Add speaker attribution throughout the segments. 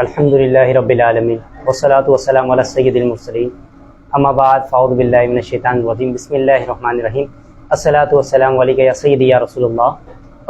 Speaker 1: الحمدللہ رب العالمین والصلاۃ والسلام علی سید المرسلین اما بعد فاعوذ باللہ من الشیطان الرجیم بسم اللہ الرحمن الرحیم الصلاۃ والسلام علیکہ یا سیدی یا رسول اللہ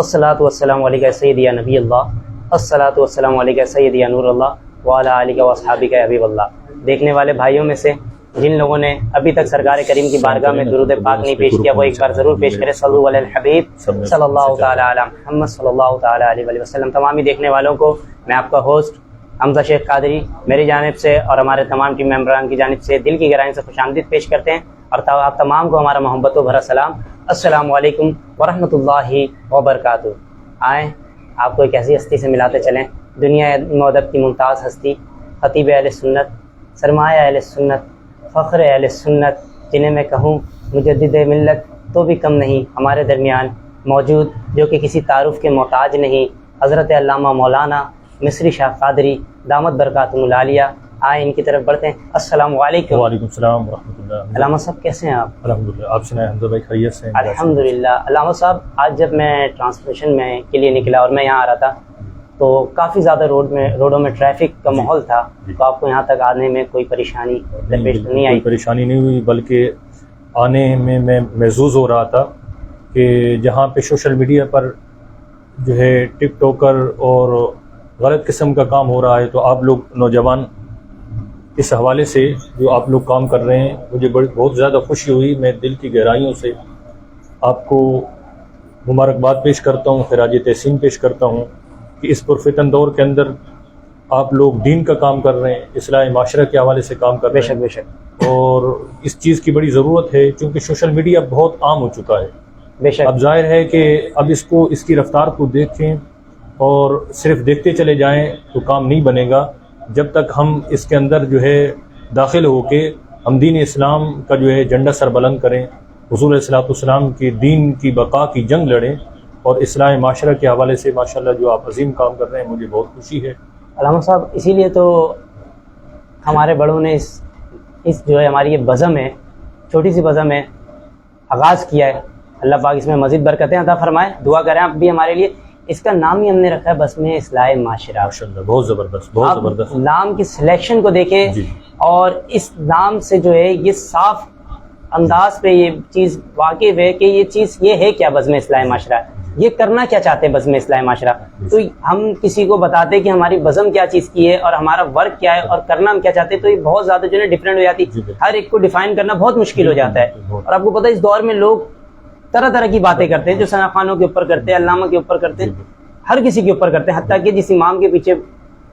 Speaker 1: الصلاۃ والسلام علیکہ یا سیدی یا نبی اللہ الصلاۃ والسلام علیکہ یا سیدی یا نور اللہ وعلی آلہ واصحابہ یا حبیب اللہ۔ دیکھنے والے بھائیوں میں سے جن لوگوں نے ابھی تک سرکار کریم کی بارگاہ میں درود پاک نہیں پیش کیا وہ ایک بار ضرور پیش کرے، صلو علی الحبیب صلی اللہ تعالی علی محمد صلی اللہ تعالی علیہ وسلم۔ تمامی دیکھنے والوں کو میں آپ کا ہوسٹ حمزہ شیخ قادری میری جانب سے اور ہمارے تمام ٹیم ممبران کی جانب سے دل کی گہرائیوں سے خوش آمدید پیش کرتے ہیں، اور آپ تمام کو ہمارا محبت و بھرا سلام، السلام علیکم ورحمۃ اللہ وبرکاتہ۔ آئیں آپ کو ایک ایسی ہستی سے ملاتے چلیں، دنیا علم و ادب کی ممتاز ہستی، خطیب اہل سنت، سرمایہ اہل سنت، فخر اہل سنت، جنہیں میں کہوں مجدد ملت تو بھی کم نہیں، ہمارے درمیان موجود جو کہ کسی تعارف کے محتاج نہیں، حضرت علامہ مولانا مصری شاہ قادری دامت برکاتہم العالیہ۔ آئیں ان کی طرف بڑھتے ہیں۔ السلام علیکم۔
Speaker 2: وعلیکم السلام ورحمۃ اللہ۔
Speaker 1: علامہ صاحب کیسے ہیں آپ؟
Speaker 2: الحمدللہ، آپ سنائیں حمزہ بھائی خیریت سے ہیں؟
Speaker 1: الحمدللہ۔ علامہ صاحب آج جب میں ٹرانسمیشن میں کے لیے نکلا اور میں یہاں آ رہا تھا تو کافی زیادہ روڈوں میں ٹریفک کا ماحول تھا، تو آپ کو یہاں تک آنے میں کوئی پریشانی درپیش تو نہیں آئی؟
Speaker 2: کوئی پریشانی نہیں ہوئی، بلکہ آنے میں محظوظ ہو رہا تھا کہ جہاں پہ سوشل میڈیا پر جو ہے ٹک ٹاکر اور غلط قسم کا کام ہو رہا ہے، تو آپ لوگ نوجوان اس حوالے سے جو آپ لوگ کام کر رہے ہیں مجھے بہت زیادہ خوشی ہوئی۔ میں دل کی گہرائیوں سے آپ کو مبارکباد پیش کرتا ہوں، خراج تحسین پیش کرتا ہوں کہ اس پرفتن دور کے اندر آپ لوگ دین کا کام کر رہے ہیں، اصلاح معاشرہ کے حوالے سے کام کر رہے ہیں۔
Speaker 1: بے شک
Speaker 2: اور اس چیز کی بڑی ضرورت ہے کیونکہ سوشل میڈیا بہت عام ہو چکا ہے۔
Speaker 1: بے شک۔
Speaker 2: اب ظاہر ہے کہ اب اس کی رفتار کو دیکھیں اور صرف دیکھتے چلے جائیں تو کام نہیں بنے گا، جب تک ہم اس کے اندر جو ہے داخل ہو کے ہم دین اسلام کا جو ہے جھنڈا سر بلند کریں، حضور صلی اللہ علیہ وسلم کے دین کی بقا کی جنگ لڑیں، اور اصلاح معاشرہ کے حوالے سے ماشاءاللہ جو آپ عظیم کام کر رہے ہیں مجھے بہت خوشی ہے۔
Speaker 1: علامہ صاحب اسی لیے تو ہمارے بڑوں نے اس جو ہے ہماری یہ بزم ہے، چھوٹی سی بزم ہے، آغاز کیا ہے۔ اللہ پاک اس میں مزید برکتیں عطا فرمائے، دعا کریں آپ بھی ہمارے لیے۔ اس کا نام ہی ہم نے رکھا ہے بزم اصلاح معاشرہ۔
Speaker 2: ماشاءاللہ بہت زبردست، بہت زبردست۔
Speaker 1: نام کی سلیکشن کو دیکھیں
Speaker 2: جی،
Speaker 1: اور اس نام سے جو ہے یہ صاف انداز پہ یہ چیز واقف ہے کہ یہ چیز یہ ہے کیا بزم اصلاح معاشرہ، یہ کرنا کیا چاہتے ہیں بزم اصلاح معاشرہ۔ تو ہم کسی کو بتاتے کہ ہماری بزم کیا چیز کی ہے اور ہمارا ورک کیا ہے اور کرنا ہم کیا چاہتے ہیں، تو یہ بہت زیادہ جو ہے ڈفرینٹ ہو جاتی ہے، ہر ایک کو ڈیفائن کرنا بہت مشکل ہو جاتا ہے۔ اور آپ کو پتہ ہے اس دور میں لوگ طرح طرح کی باتیں کرتے ہیں، جو ثنا خانوں کے اوپر کرتے ہیں، علامہ کے اوپر کرتے ہیں، ہر کسی کے اوپر کرتے ہیں، حتیٰ کہ جس امام کے پیچھے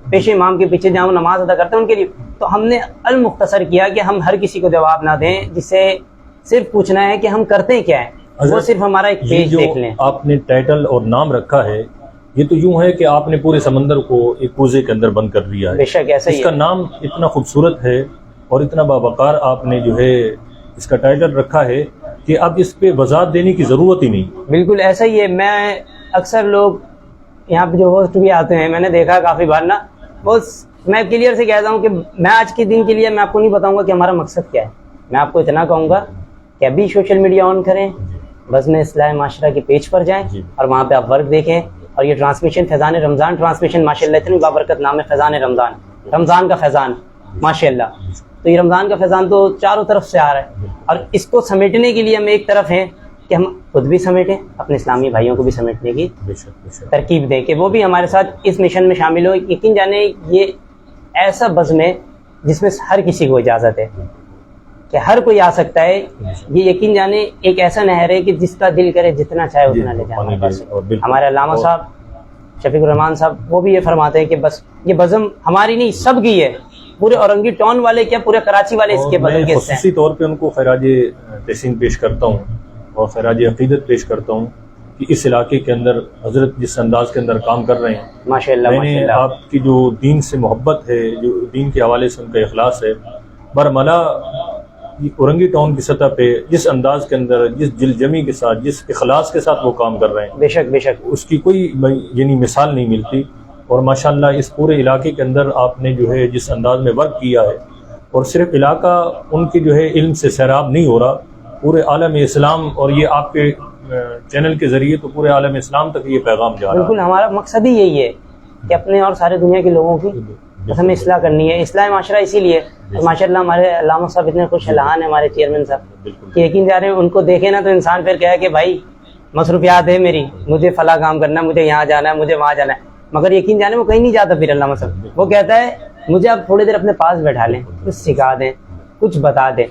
Speaker 1: پیش امام کے پیچھے جہاں وہ نماز ادا کرتے ہیں ان کے لیے۔ تو ہم نے المختصر کیا کہ ہم ہر کسی کو جواب نہ دیں، جسے صرف پوچھنا ہے کہ ہم کرتے کیا ہیں، وہ صرف ہمارا ایک پیج دیکھ لیں۔
Speaker 2: آپ نے ٹائٹل اور نام رکھا ہے، یہ تو یوں ہے کہ آپ نے پورے سمندر کو ایک کوزے کے اندر بند کر دیا ہے۔
Speaker 1: بے شک ایسا ہی
Speaker 2: اس کا نام اتنا خوبصورت ہے اور اتنا باوقار آپ نے جو ہے اس کا ٹائٹل رکھا ہے کہ اب اس پہ وضاحت دینے کی ضرورت ہی نہیں۔
Speaker 1: بالکل ایسا ہی ہے۔ میں اکثر لوگ یہاں پہ جو ہوسٹ بھی آتے ہیں، میں نے دیکھا کافی بار نا، میں کلیئر سے کہتا ہوں کہ میں آج کے دن کے لیے میں آپ کو نہیں بتاؤں گا کہ ہمارا مقصد کیا ہے، میں آپ کو اتنا کہوں گا کہ ابھی سوشل میڈیا آن کریں، بزم اصلاح معاشرہ کے پیج پر جائیں اور وہاں پہ آپ ورک دیکھیں۔ اور یہ ٹرانسمیشن فیضان رمضان ٹرانسمیشن ماشاءاللہ اتنی بابرکت نام ہے، فیضان رمضان، رمضان کا فیضان ماشاءاللہ۔ تو یہ رمضان کا فیضان تو چاروں طرف سے آ رہا ہے، اور اس کو سمیٹنے کے لیے ہم ایک طرف ہیں کہ ہم خود بھی سمیٹیں، اپنے اسلامی بھائیوں کو بھی سمیٹنے کی ترکیب دیں کہ وہ بھی ہمارے ساتھ اس مشن میں شامل ہو۔ یقین جانے یہ ایسا بزم ہے جس میں ہر کسی کو اجازت ہے کہ ہر کوئی آ سکتا ہے۔ یہ یقین جانے ایک ایسا نہر ہے کہ جس کا دل کرے جتنا چاہے اتنا لے جائے۔ ہمارے علامہ صاحب شفیق الرحمان صاحب وہ بھی یہ فرماتے ہیں کہ بس یہ بزم ہماری نہیں سب کی ہے، پورے اورنگی ٹاؤن والے کیا پورے کراچی والے اس کے بزم کے حصے ہیں۔
Speaker 2: خصوصی طور پہ ان کو خراج تحسین پیش کرتا ہوں اور خراج عقیدت پیش کرتا ہوں کہ اس علاقے کے اندر حضرت جس انداز کے اندر کام کر رہے ہیں،
Speaker 1: ماشاءاللہ
Speaker 2: میں نے آپ کی جو دین سے محبت ہے، جو دین کے حوالے سے ان کا اخلاص ہے، برملا اورنگی ٹاؤن کی سطح پہ جس انداز کے اندر، جس دل جمی کے ساتھ، جس اخلاص کے ساتھ وہ کام کر رہے ہیں،
Speaker 1: بے شک بے شک،
Speaker 2: اس کی کوئی یعنی مثال نہیں ملتی۔ اور ماشاءاللہ اس پورے علاقے کے اندر آپ نے جو ہے جس انداز میں ورک کیا ہے، اور صرف علاقہ ان کی جو ہے علم سے سیراب نہیں ہو رہا، پورے عالم اسلام، اور یہ آپ کے چینل کے ذریعے تو پورے عالم اسلام تک یہ پیغام جا رہا ہے۔
Speaker 1: بالکل ہمارا مقصد ہی یہی ہے کہ اپنے اور سارے دنیا کے لوگوں کی بس ہمیں اصلاح کرنی ہے. اصلاح معاشرہ اسی لیے ماشاء اللہ ہمارے علامہ صاحب اتنے خوش الحان ہیں ہمارے چیئرمین صاحب کہ یقین جا رہے ہیں ان کو دیکھے نا تو انسان پھر کہے کہ بھائی مصروفیات ہے میری, مجھے فلاں کام کرنا ہے, مجھے یہاں جانا ہے, مجھے وہاں جانا ہے, مگر یقین جانے وہ کہیں نہیں جاتا. پھر علامہ صاحب وہ کہتا ہے مجھے آپ تھوڑی دیر اپنے پاس بیٹھا لیں, کچھ سکھا دیں, کچھ بتا دیں.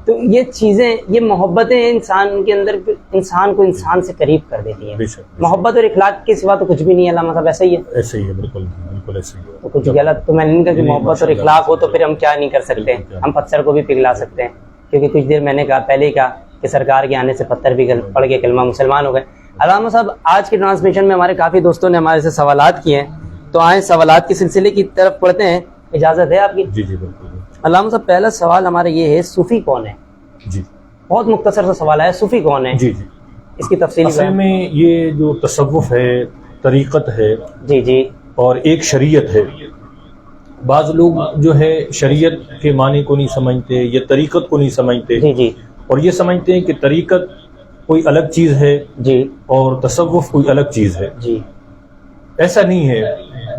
Speaker 1: تو یہ چیزیں, یہ محبتیں انسان کے اندر انسان کو انسان سے قریب کر دیتی ہیں. محبت اور اخلاق کے سوا تو کچھ بھی نہیں ہے علامہ صاحب, ایسا ہی ہے.
Speaker 2: ایسے ہی ہے, بالکل بالکل ایسے ہی ہے.
Speaker 1: تو کچھ غلط تو میں نہیں کہا کہ محبت اور اخلاق ہو تو پھر ہم کیا نہیں کر سکتے, ہم پتھر کو بھی پگھلا سکتے ہیں. کیونکہ کچھ دیر میں نے کہا پہلے ہی کہا کہ سرکار کے آنے سے پتھر بھی پڑھ کے کلمہ مسلمان ہو گئے. علامہ صاحب آج کی ٹرانسمیشن میں ہمارے کافی دوستوں نے ہمارے سے سوالات کیے ہیں, تو آئیں سوالات کے سلسلے کی طرف پڑھتے ہیں, اجازت ہے آپ کی؟
Speaker 2: جی جی بالکل.
Speaker 1: علامہ صاحب پہلا سوال ہمارا یہ ہے, صوفی کون ہے؟
Speaker 2: جی
Speaker 1: بہت مختصر سا سوال ہے, صوفی کون ہے؟
Speaker 2: جی جی
Speaker 1: اس کی تفصیل
Speaker 2: اصل میں یہ جو تصوف ہے, طریقت ہے,
Speaker 1: جی جی
Speaker 2: اور ایک شریعت ہے. بعض لوگ جو ہے شریعت کے معنی کو نہیں سمجھتے یا طریقت کو نہیں سمجھتے,
Speaker 1: جی جی
Speaker 2: اور یہ سمجھتے ہیں کہ طریقت کوئی الگ چیز ہے
Speaker 1: جی
Speaker 2: اور تصوف کوئی الگ چیز ہے.
Speaker 1: جی
Speaker 2: ایسا نہیں ہے,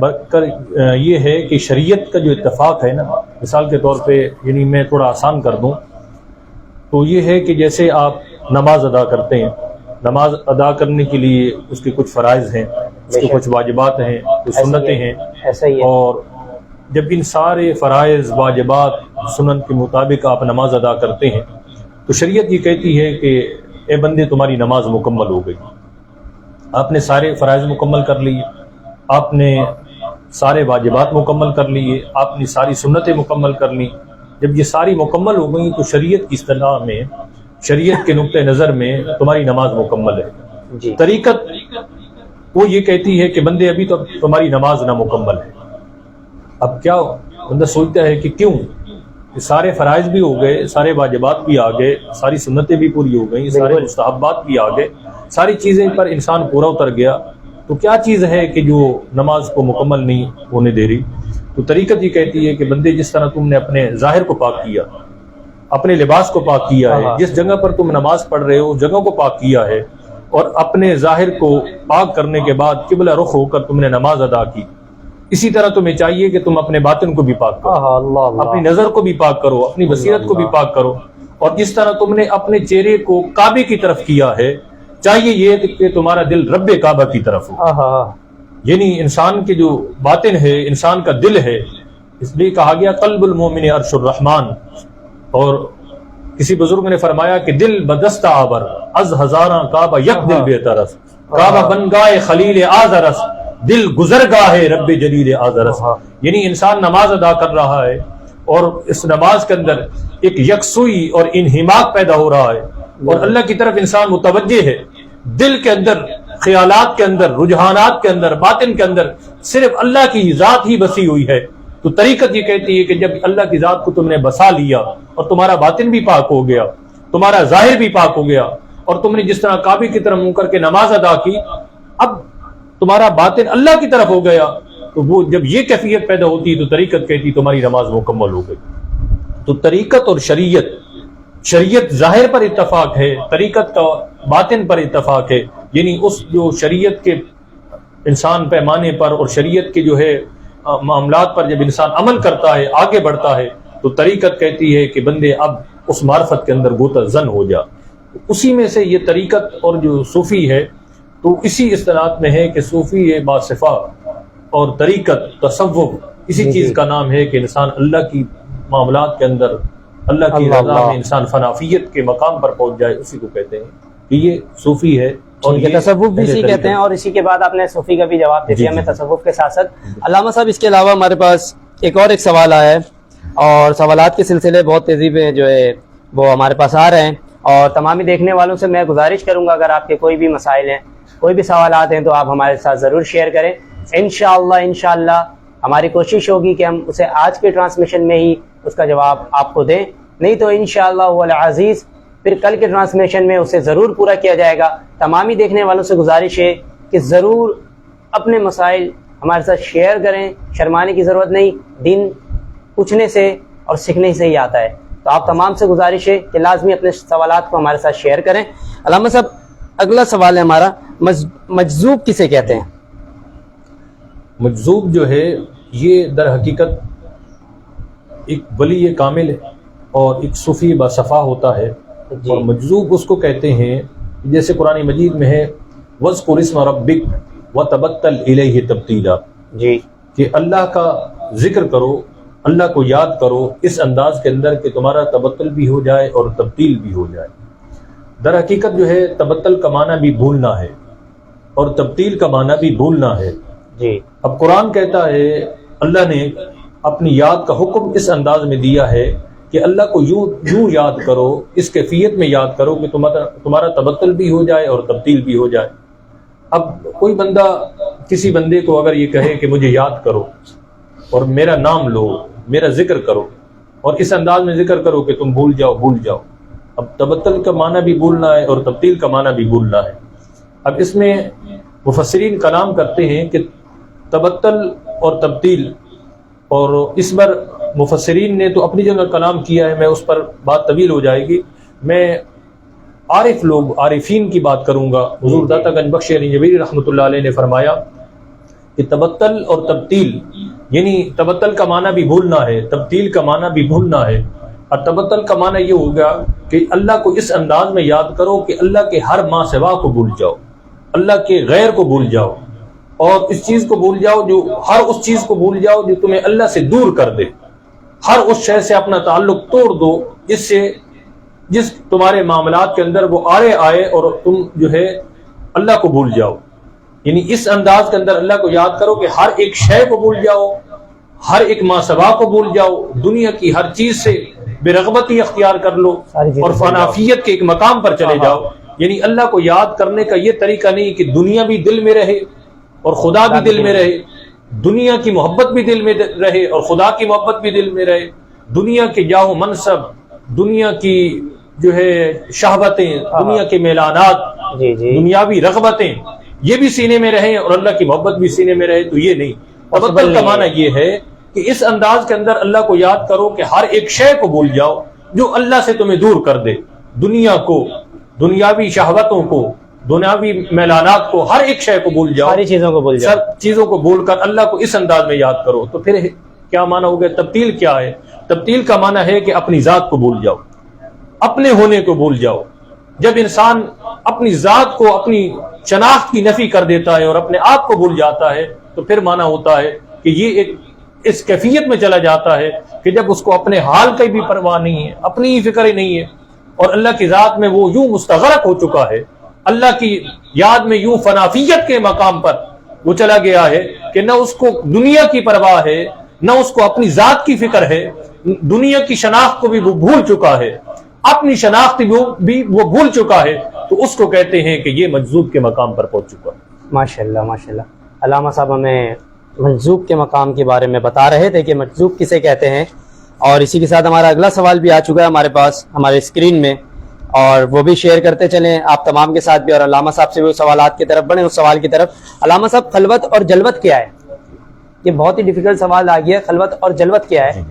Speaker 2: بلکہ یہ ہے کہ شریعت کا جو اتفاق ہے نا, مثال کے طور پہ یعنی میں تھوڑا آسان کر دوں تو یہ ہے کہ جیسے آپ نماز ادا کرتے ہیں, نماز ادا کرنے کے لیے اس کے کچھ فرائض ہیں, اس کے کچھ واجبات ہیں, کچھ سنتیں ہیں,
Speaker 1: ایسا ہی ہے.
Speaker 2: اور جب ان سارے فرائض واجبات سنن کے مطابق آپ نماز ادا کرتے ہیں تو شریعت یہ کہتی ہے کہ اے بندے تمہاری نماز مکمل ہو گئی. آپ نے سارے فرائض مکمل کر لیے, آپ نے سارے واجبات مکمل کر لیے, آپ نے ساری سنتیں مکمل کر لی. جب یہ ساری مکمل ہو گئی تو شریعت کی اصطلاح میں, شریعت کے نقطۂ نظر میں تمہاری نماز مکمل ہے.
Speaker 1: جی
Speaker 2: طریقت وہ یہ کہتی ہے کہ بندے ابھی تو تمہاری نماز نہ مکمل ہے. اب کیا بندہ سوچتا ہے کہ کیوں, کہ سارے فرائض بھی ہو گئے, سارے واجبات بھی آ گئے, ساری سنتیں بھی پوری ہو گئیں, سارے مستحبات بھی آ گئے, ساری چیزیں پر انسان پورا اتر گیا, تو کیا چیز ہے کہ جو نماز کو مکمل نہیں ہونے دے رہی؟ تو طریقت یہ کہتی ہے کہ بندے جس طرح تم نے اپنے ظاہر کو پاک کیا, اپنے لباس کو پاک کیا ہے, جس جگہ پر تم نماز پڑھ رہے ہو اس جگہ کو پاک کیا ہے, اور اپنے ظاہر کو پاک کرنے کے بعد قبلہ رخ ہو کر تم نے نماز ادا کی, اسی طرح تمہیں چاہیے کہ تم اپنے باطن کو بھی پاک کرو, اپنی نظر کو بھی پاک کرو, اپنی بصیرت کو بھی پاک کرو, اور جس طرح تم نے اپنے چہرے کو کعبے کی طرف کیا ہے چاہیے یہ کہ تمہارا دل رب کعبہ کی طرف ہو. یعنی انسان کے جو باطن ہے, انسان کا دل ہے, اس لیے کہا گیا قلب المومن عرش الرحمن, اور کسی بزرگ نے فرمایا کہ دل بدست آور از ہزاراں کعبہ یک دل بے طرف, کعبہ بن گائے خلیل آزرس, دل گزر گاہ ہے رب جلیل آزرس. یعنی انسان نماز ادا کر رہا ہے اور اس نماز کے اندر ایک یکسوئی اور انہماک پیدا ہو رہا ہے, اور اللہ کی طرف انسان متوجہ ہے, دل کے اندر, خیالات کے اندر, رجحانات کے اندر, باطن کے اندر صرف اللہ کی ذات ہی بسی ہوئی ہے. تو طریقت یہ کہتی ہے کہ جب اللہ کی ذات کو تم نے بسا لیا اور تمہارا باطن بھی پاک ہو گیا, تمہارا ظاہر بھی پاک ہو گیا, اور تم نے جس طرح کعبے کی طرف منہ کر کے نماز ادا کی, اب تمہارا باطن اللہ کی طرف ہو گیا, تو وہ جب یہ کیفیت پیدا ہوتی تو طریقت کہتی تمہاری نماز مکمل ہو گئی. تو طریقت اور شریعت ظاہر پر اتفاق ہے, طریقت کا باطن پر اتفاق ہے. یعنی اس جو شریعت کے انسان پیمانے پر اور شریعت کے جو ہے معاملات پر جب انسان عمل کرتا ہے, آگے بڑھتا ہے, تو طریقت کہتی ہے کہ بندے اب اس معرفت کے اندر گوتہ زن ہو جا. اسی میں سے یہ طریقت اور جو صوفی ہے تو اسی اصطلاحات میں ہے کہ صوفی ہے باصفا, اور طریقت تصوف اسی چیز کا نام ہے کہ انسان اللہ کی معاملات کے اندر, اللہ کی رضا میں انسان فنافیت کے مقام پر پہنچ جائے, اسی کو کہتے ہیں کہ یہ صوفی ہے. اور یہ
Speaker 1: تصوف بھی اسی کہتے ہیں, اور اسی کے بعد آپ نے صوفی کا بھی جواب دے دیا. میں تصوف کے ساتھ ساتھ علامہ صاحب اس کے علاوہ ہمارے پاس ایک سوال آیا ہے, اور سوالات کے سلسلے بہت تیزی پہ جو ہے وہ ہمارے پاس آ رہے ہیں, اور تمامی دیکھنے والوں سے میں گزارش کروں گا اگر آپ کے کوئی بھی مسائل ہیں, کوئی بھی سوالات ہیں, تو آپ ہمارے ساتھ ضرور شیئر کریں. انشاءاللہ ہماری کوشش ہوگی کہ ہم اسے آج کے ٹرانسمیشن میں ہی اس کا جواب آپ کو دیں, نہیں تو انشاءاللہ العزیز پھر کل کے ٹرانسمیشن میں اسے ضرور پورا کیا جائے گا. تمامی دیکھنے والوں سے گزارش ہے کہ ضرور اپنے مسائل ہمارے ساتھ شیئر کریں, شرمانے کی ضرورت نہیں, دین پوچھنے سے اور سیکھنے سے ہی آتا ہے. تو آپ تمام سے گزارش ہے کہ لازمی اپنے سوالات کو ہمارے ساتھ شیئر کریں. علامہ صاحب اگلا سوال ہے ہمارا, مجذوب کسے کہتے ہیں؟
Speaker 2: مجذوب جو ہے یہ در حقیقت ایک ولی کامل ہے اور ایک صوفی باصفا ہوتا ہے، اور مجذوب اس کو کہتے ہیں جیسے قرآن مجید میں ہے وَاذْكُرِ اسْمَ رَبِّكَ وَتَبَتَّلْ إِلَيْهِ تَبْتِيلًا،
Speaker 1: جی
Speaker 2: کہ اللہ کا ذکر کرو، اللہ کو یاد کرو اس انداز کے اندر کہ تمہارا تبتل بھی ہو جائے اور تبدیل بھی ہو جائے۔ در حقیقت جو ہے تبتل کا معنی بھی بھولنا ہے اور تبدیل کا معنی بھی بھولنا ہے۔
Speaker 1: جی
Speaker 2: اب قرآن کہتا ہے اللہ نے اپنی یاد کا حکم اس انداز میں دیا ہے کہ اللہ کو یوں یاد کرو، اس کیفیت میں یاد کرو کہ تمہارا تبتل بھی ہو جائے اور تبدیل بھی ہو جائے۔ اب کوئی بندہ کسی بندے کو اگر یہ کہے کہ مجھے یاد کرو اور میرا نام لو، میرا ذکر کرو اور اس انداز میں ذکر کرو کہ تم بھول جاؤ، اب تبتل کا معنی بھی بھولنا ہے اور تبدیل کا معنی بھی بھولنا ہے۔ اب اس میں مفسرین کلام کرتے ہیں کہ تبتل اور تبدیل، اور اس پر مفسرین نے تو اپنی جگہ کلام کیا ہے، میں اس پر بات طویل ہو جائے گی، میں عارفین کی بات کروں گا۔ حضور داتا گنج بخش علی جبیری رحمۃ اللہ علیہ نے فرمایا کہ تبتل اور تبدیل، یعنی تبتل کا معنی بھی بھولنا ہے، تبدیل کا معنی بھی بھولنا ہے۔ اور تبتل کا معنی یہ ہوگا کہ اللہ کو اس انداز میں یاد کرو کہ اللہ کے ہر ما سوا کو بھول جاؤ، اللہ کے غیر کو بھول جاؤ، اور اس چیز کو بھول جاؤ جو ہر اس چیز کو بھول جاؤ جو تمہیں اللہ سے دور کر دے، ہر اس شے سے اپنا تعلق توڑ دو جس تمہارے معاملات کے اندر وہ آئے اور تم جو ہے اللہ کو بھول جاؤ۔ یعنی اس انداز کے اندر اللہ کو یاد کرو کہ ہر ایک شے کو بھول جاؤ، ہر ایک ما سوا کو بھول جاؤ، دنیا کی ہر چیز سے بے رغبتی اختیار کر لو اور فنافیت کے ایک مقام پر چلے جاؤ۔ یعنی اللہ کو یاد کرنے کا یہ طریقہ نہیں کہ دنیا بھی دل میں رہے اور خدا بھی دل میں رہے، دنیا کی محبت بھی دل میں رہے اور خدا کی محبت بھی دل میں رہے، دنیا کے جاہ و منصب، دنیا کی جو ہے شہوتیں، دنیا کے میلانات، دنیاوی رغبتیں یہ بھی سینے میں رہیں اور اللہ کی محبت بھی سینے میں رہے، تو یہ نہیں۔ تبتل کا معنی یہ ہے کہ اس انداز کے اندر اللہ کو یاد کرو کہ ہر ایک شے کو بھول جاؤ جو اللہ سے تمہیں دور کر دے، دنیا کو، دنیاوی شہوتوں کو، دنیاوی میلانات کو، ہر ایک شے کو بھول جاؤ،
Speaker 1: ساری چیزوں کو بھول جاؤ،
Speaker 2: سب چیزوں کو بھول کر اللہ کو اس انداز میں یاد کرو۔ تو پھر کیا معنی ہو گیا؟ تبدیل کیا ہے؟ تبدیل کا معنی ہے کہ اپنی ذات کو بھول جاؤ، اپنے ہونے کو بھول جاؤ۔ جب انسان اپنی ذات کو، اپنی شناخت کی نفی کر دیتا ہے اور اپنے آپ کو بھول جاتا ہے تو پھر معنی ہوتا ہے کہ یہ ایک اس کیفیت میں چلا جاتا ہے کہ جب اس کو اپنے حال کی بھی پرواہ نہیں ہے، اپنی ہی فکر ہی نہیں ہے، اور اللہ کی ذات میں وہ یوں مستغرق ہو چکا ہے، اللہ کی یاد میں یوں فنافیت کے مقام پر وہ چلا گیا ہے کہ نہ اس کو دنیا کی پرواہ ہے، نہ اس کو اپنی ذات کی فکر ہے، دنیا کی شناخت کو بھی وہ بھول چکا ہے، اپنی شناخت بھی وہ بھول چکا ہے، تو اس کو کہتے ہیں کہ یہ مجذوب کے مقام پر پہنچ چکا ہے۔
Speaker 1: ماشاءاللہ ماشاءاللہ۔ علامہ صاحب ہمیں مجذوب کے مقام کے بارے میں بتا رہے تھے کہ مجذوب کسے کہتے ہیں، اور اسی کے ساتھ ہمارا اگلا سوال بھی آ چکا ہے ہمارے پاس ہمارے اسکرین میں، اور وہ بھی شیئر کرتے چلیں آپ تمام کے ساتھ بھی، اور علامہ صاحب سے بھی سوالات کی طرف بڑھیں۔ اس سوال کی طرف، علامہ صاحب خلوت اور جلوت کیا ہے؟ یہ بہت ہی ڈیفیکلٹ سوال آ گیا، خلوت اور جلوت کیا ہے؟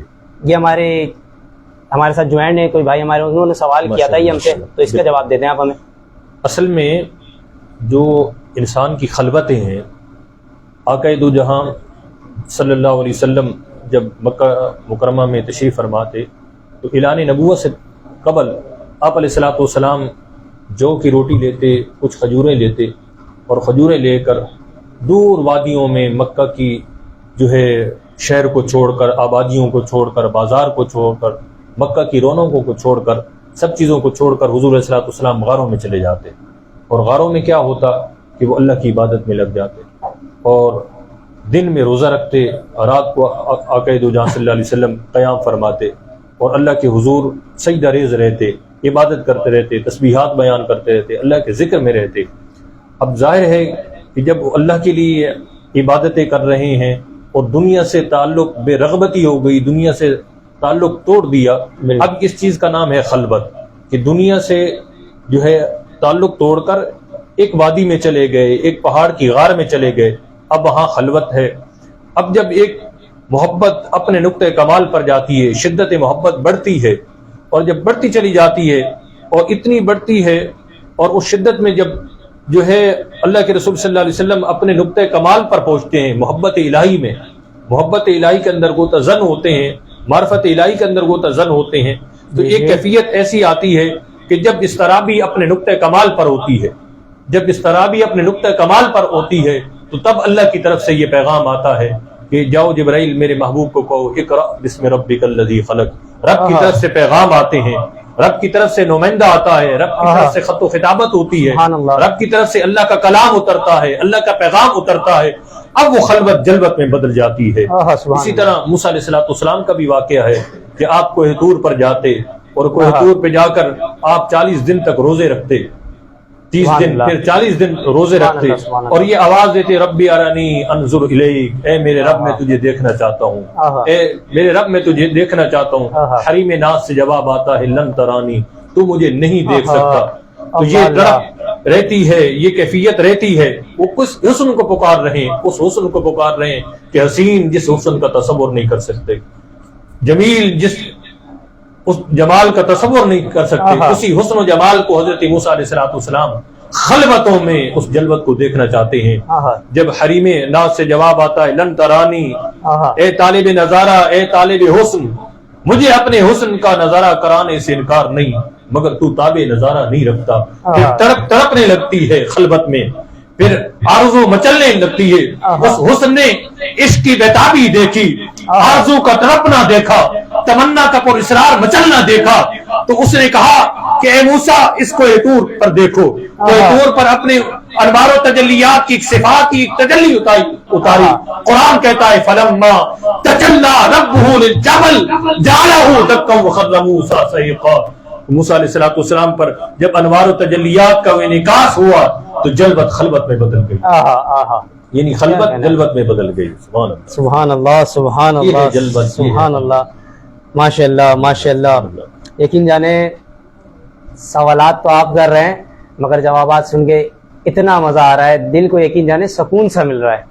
Speaker 1: یہ ہمارے ساتھ جوائن ہے کوئی بھائی ہمارے، انہوں نے سوال کیا تھا یہ ہم سے، تو اس کا جواب دیتے ہیں آپ ہمیں۔
Speaker 2: اصل میں جو انسان کی خلوتیں ہیں، آقا دو جہاں صلی اللہ علیہ وسلم جب مکہ مکرمہ میں تشریف فرماتے تو اعلان نبوت سے قبل آپ علیہ الصلوۃ والسلام جو کی روٹی لیتے، کچھ کھجوریں لیتے، اور کھجوریں لے کر دور وادیوں میں مکہ کی جو ہے شہر کو چھوڑ کر، آبادیوں کو چھوڑ کر، بازار کو چھوڑ کر، مکہ کی رونقوں کو چھوڑ کر، سب چیزوں کو چھوڑ کر حضور علیہ الصلوۃ والسلام غاروں میں چلے جاتے، اور غاروں میں کیا ہوتا کہ وہ اللہ کی عبادت میں لگ جاتے، اور دن میں روزہ رکھتے، رات کو آقا دو جہاں صلی اللہ علیہ وسلم قیام فرماتے اور اللہ کے حضور سجدہ ریز رہتے، عبادت کرتے رہتے، تسبیحات بیان کرتے رہتے، اللہ کے ذکر میں رہتے۔ اب ظاہر ہے کہ جب وہ اللہ کے لیے عبادتیں کر رہے ہیں اور دنیا سے تعلق بے رغبتی ہو گئی، دنیا سے تعلق توڑ دیا، اب اس چیز کا نام ہے خلوت، کہ دنیا سے جو ہے تعلق توڑ کر ایک وادی میں چلے گئے، ایک پہاڑ کی غار میں چلے گئے، اب وہاں خلوت ہے۔ اب جب ایک محبت اپنے نقطۂ کمال پر جاتی ہے، شدت محبت بڑھتی ہے، اور جب بڑھتی چلی جاتی ہے اور اتنی بڑھتی ہے، اور اس شدت میں جب جو ہے اللہ کے رسول صلی اللہ علیہ وسلم اپنے نقطۂ کمال پر پہنچتے ہیں محبت الہی میں، محبت الہی کے اندر گوتا زن ہوتے ہیں، معرفت الہی کے اندر گوتا زن ہوتے ہیں، تو ایک کیفیت ایسی آتی ہے کہ جب اضطرابی اپنے نقطہ کمال پر ہوتی ہے، جب اضطرابی اپنے نقطہ کمال پر ہوتی ہے تو تب اللہ کی طرف سے یہ پیغام آتا ہے کہ جاؤ جبرائیل میرے محبوب کو کہو اقرأ بسم ربک الذی خلق۔ رب کی طرف سے پیغام آتے ہیں، رب کی طرف سے نمائندہ آتا ہے، رب کی طرف سے خط و خطابت ہوتی ہے، رب کی طرف سے اللہ کا کلام اترتا ہے، اللہ کا پیغام اترتا ہے، اب وہ خلوت جلوت میں بدل جاتی ہے۔ اسی طرح موسیٰ علیہ السلام کا بھی واقعہ ہے کہ آپ کوہ طور پر جاتے اور کوہ طور پہ جا کر آپ 40 دن تک روزے رکھتے، 30 دن پھر 40 دن روزے رکھتے اور یہ آواز دیتے ربی ارنی انظر الیک، اے میرے رب میں تجھے دیکھنا چاہتا ہوں، اے میرے رب میں تجھے دیکھنا چاہتا ہوں۔ حریم ناز سے جواب آتا ہے لن ترانی، تو مجھے نہیں دیکھ سکتا۔ تو یہ طرف رہتی ہے، یہ کیفیت رہتی ہے، وہ کس حسن کو پکار رہے ہیں، اس حسن کو پکار رہے ہیں کہ حسین جس حسن کا تصور نہیں کر سکتے، جمیل جس اس جمال کا تصور نہیں کر سکتے، اسی حسن و جمال کو حضرت موسیٰ علیہ السلام خلوتوں میں اس جلوت کو دیکھنا چاہتے ہیں۔ جب حریم ناز سے جواب آتا ہے لن ترانی، اے طالب نظارہ، اے طالب حسن، مجھے اپنے حسن کا نظارہ کرانے سے انکار نہیں، مگر تو تابع نظارہ نہیں رکھتا۔ پھر تڑپنے لگتی ہے خلوت میں، پھر آرزو مچلنے لگتی ہے۔ اس حسن نے عشق کی بیتابی دیکھی، آرزو کا تڑپنا دیکھا، تمنا کا پر اسرار مچلنا دیکھا، تو اس نے کہا کہ اے موسیٰ اس کوہ طور پر دیکھو۔ کوہ طور پر اپنے انوار و تجلیات کی صفات کی تجلی اتاری۔ قرآن کہتا ہے فلما تجلی ربہ للجبل جعلہ دکا وخر موسیٰ صعقا۔ موسیٰ علیہ السلام پر جب انوار و تجلیات کا انعکاس ہوا تو جلوت خلوت میں بدل گئی، یعنی خلوت جلوت میں بدل گئی۔
Speaker 1: سبحان اللہ، سبحان اللہ، سبحان اللہ، ماشاء اللہ، ماشاء اللہ۔ یقین جانے سوالات تو آپ کر رہے ہیں مگر جوابات سن کے اتنا مزہ آ رہا ہے، دل کو یقین جانے سکون سا مل رہا ہے۔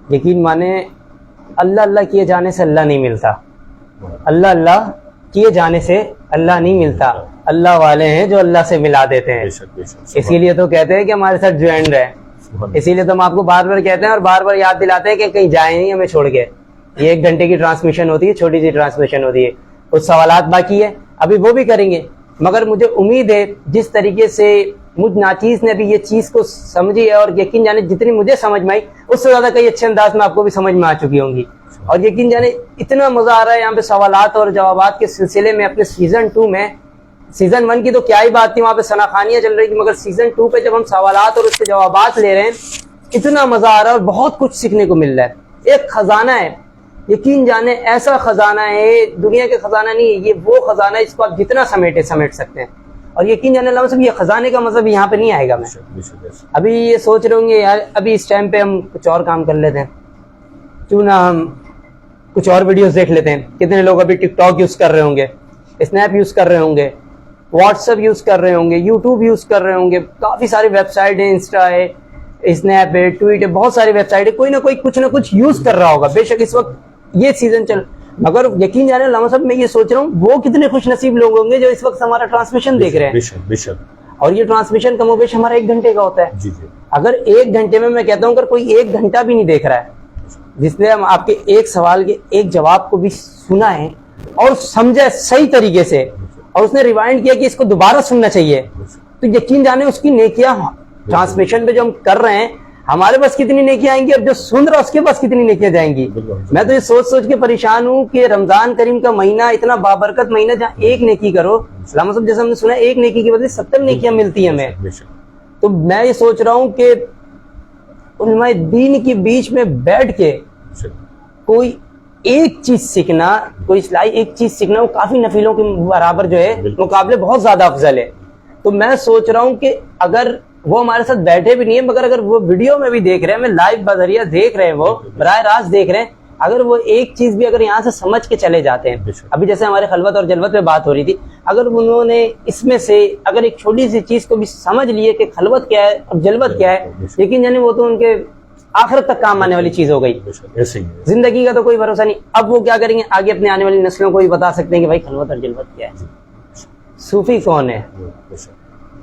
Speaker 1: یقین مانے اللہ اللہ کیے جانے سے اللہ نہیں ملتا، اللہ اللہ کیے جانے سے اللہ نہیں ملتا، اللہ والے ہیں جو اللہ سے ملا دیتے ہیں۔ اسی لیے تو کہتے ہیں کہ ہمارے ساتھ جوائن رہے، اسی لیے تو ہم آپ کو بار بار کہتے ہیں اور بار بار یاد دلاتے ہیں کہ کہیں جائیں نہیں ہمیں چھوڑ کے۔ یہ 1 گھنٹے کی ٹرانسمیشن ہوتی ہے، چھوٹی سی ٹرانسمیشن ہوتی ہے، کچھ سوالات باقی ہے ابھی وہ بھی کریں گے، مگر مجھے امید ہے جس طریقے سے مجھ ناچیز نے ابھی یہ چیز کو سمجھی ہے، اور یقین جانے جتنی مجھے سمجھ میں آئی اس سے زیادہ کئی اچھے انداز میں آپ کو بھی سمجھ میں آ چکی ہوں گی۔ اور یقین جانے اتنا مزہ آ رہا ہے یہاں پہ سوالات اور جوابات کے سلسلے میں۔ اپنے سیزن 2 میں، سیزن 1 کی تو کیا ہی بات تھی، وہاں پہ ثناخانیاں چل رہی تھی، مگر سیزن 2 پہ جب ہم سوالات اور اس کے جوابات لے رہے ہیں اتنا مزہ آ رہا ہے اور بہت کچھ سیکھنے کو مل رہا ہے۔ ایک خزانہ ہے، یقین جانے ایسا خزانہ ہے، دنیا کے خزانہ نہیں ہے، یہ وہ خزانہ ہے جس کو آپ جتنا سمیٹ سکتے ہیں۔ اور یقین جانے اللہ یہ خزانے کا مطلب یہاں پہ نہیں آئے گا۔ میں ابھی یہ سوچ رہے ہوں گے یار ابھی اس ٹائم پہ ہم کچھ اور کام کر لیتے ہیں، کیوں نہ ہم کچھ اور ویڈیوز دیکھ لیتے ہیں۔ کتنے لوگ ابھی ٹک ٹاک یوز کر رہے ہوں گے، اسنیپ یوز کر رہے ہوں گے، واٹس ایپ یوز کر رہے ہوں گے، یوٹیوب یوز کر رہے ہوں گے، کافی ساری ویب سائٹ ہیں، انسٹا ہے، اسنیپ ہے، ٹویٹ ہے، بہت ساری ویب سائٹ ہے، کوئی نہ کوئی کچھ نہ کچھ یوز کر رہا ہوگا بے شک اس وقت یہ سیزن چل۔ مگر یقین جانے علامہ صاحب میں یہ سوچ رہا ہوں وہ کتنے خوش نصیب لوگ ہوں گے جو اس وقت ہمارا ٹرانسمیشن دیکھ رہے ہیں، اور یہ ٹرانسمیشن کم و بیش ہمارا 1 گھنٹے کا ہوتا ہے۔ اگر 1 گھنٹے میں کہتا ہوں اگر کوئی 1 گھنٹہ بھی نہیں دیکھ رہا ہے، جس نے ہم آپ کے ایک سوال کے ایک جواب کو بھی سنا ہے اور سمجھا صحیح طریقے سے، اور اس نے ریوائنڈ کیا کہ اس کو دوبارہ سننا چاہیے، تو یقین جانے اس کی نیکیاں ٹرانسمیشن پہ جو ہم کر رہے ہیں ہمارے پاس کتنی نیکیاں آئیں گی، اور جو سن رہا اس کے پاس کتنی نیکیاں جائیں گی۔ میں تو یہ سوچ کے پریشان ہوں کہ رمضان کریم کا مہینہ اتنا بابرکت مہینہ جہاں 1 نیکی کرو، علامہ صاحب جیسے ہم نے سنا 1 نیکی کی بدلے 70 نیکیاں ملتی ہیں ہمیں۔ تو میں یہ سوچ رہا ہوں کہ علماء دین کے بیچ میں بیٹھ کے کوئی ایک چیز سیکھنا، کوئی اصلاحی ایک چیز سیکھنا، وہ کافی نفیلوں کے برابر جو ہے مقابلے بہت زیادہ افضل ہے۔ تو میں سوچ رہا ہوں کہ اگر وہ ہمارے ساتھ بیٹھے بھی نہیں ہیں مگر اگر وہ ویڈیو میں بھی دیکھ رہے ہیں، ہمیں لائیو بذریعہ دیکھ رہے ہیں، وہ براہ راست دیکھ رہے ہیں، اگر وہ ایک چیز بھی اگر یہاں سے سمجھ کے چلے جاتے ہیں، ابھی جیسے ہمارے خلوت اور جلوت پہ بات ہو رہی تھی، اگر انہوں نے اس میں سے اگر ایک چھوٹی سی چیز کو بھی سمجھ لیے کہ خلوت کیا ہے اور جلوت کیا ہے، لیکن یعنی وہ تو ان کے آخرت تک کام آنے والی چیز ہو گئی۔ زندگی کا تو کوئی بھروسہ نہیں، اب وہ کیا کریں گے، آگے اپنے آنے والی نسلوں کو بھی بتا سکتے ہیں کہ بھائی خلوت اور جلوت کیا ہے، صوفی کون ہے،